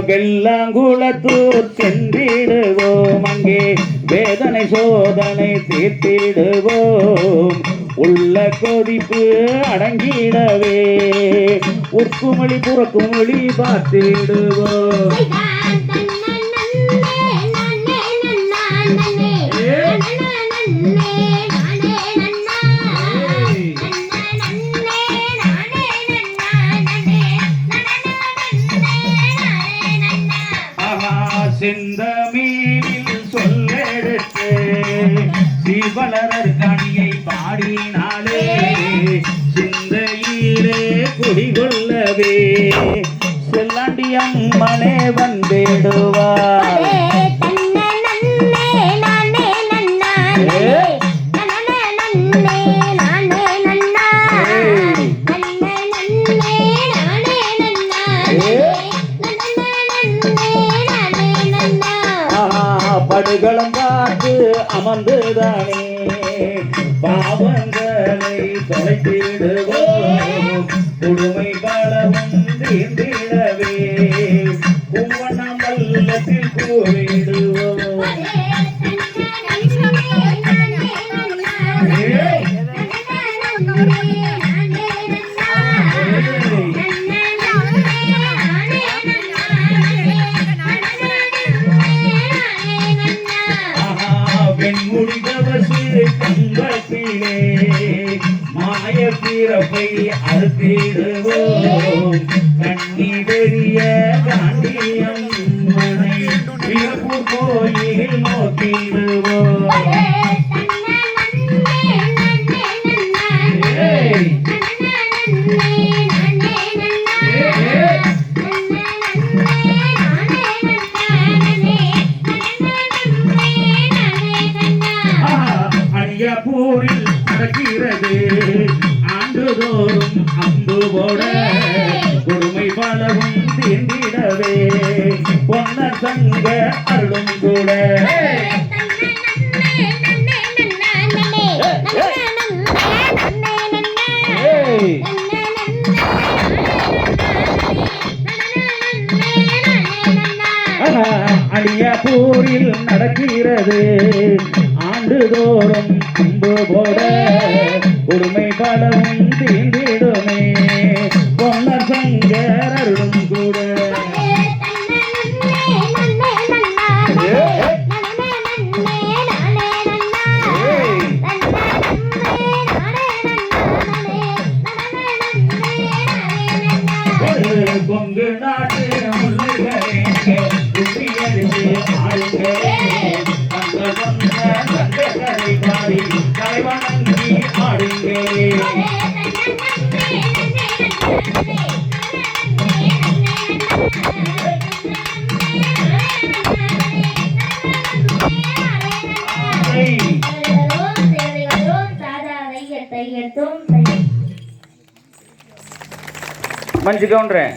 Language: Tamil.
வெள்ளாங்குளத்தூர் சென்றிடுவோம், அங்கே வேதனை சோதனை தீர்த்திடுவோம். உள்ள கொதிப்பு அடங்கிடவே உட்குமொழி புறக்குமொழி பார்த்திடுவோம். செந்தமீனில் சொல்லெடுத்து சிவலரர் கணியை பாடினாலே சிந்தையிலே குடிகொள்ளவே செல்லாண்டி அம்மனே வந்திடுவார். படுகளும் பார்த்து அமர்ந்துதானே பாவங்களை தொலைத்திடுவோம். கொடுமை பலமும் தீர்ந்திடவே உவனம் வல்லத்தில் கூறிடுவோம். வெண்முடிதவசு கம்பத்திலே மாய பிறப்பை அறுத்திடுவோம். கண்ணி பெரிய காண்டியம் மனை பிறப்பு கோயில் நோக்கிடுவோம். அணியப்பூரில் நடக்கிறது ஆண்டுதோறும் அம்பு போட கொடுமை பலவும் தீர்ந்திடவே பொன்ன சங்க அருளும் கூட. அணியப்பூரில் நடக்கிறது ஆண்டுதோறும் அம்பு போட கொடுமை பலவும் தீர்ந்திடுமே பொன்ன சங்கர் அருளும் கூட. கொங்கு நாட்டு முல்லைகளே குட்டியடித்து ஆளுங்களே கரை பாடி கலைவணங்கி ஆடுங்களே. మంచిగా ఉండరే.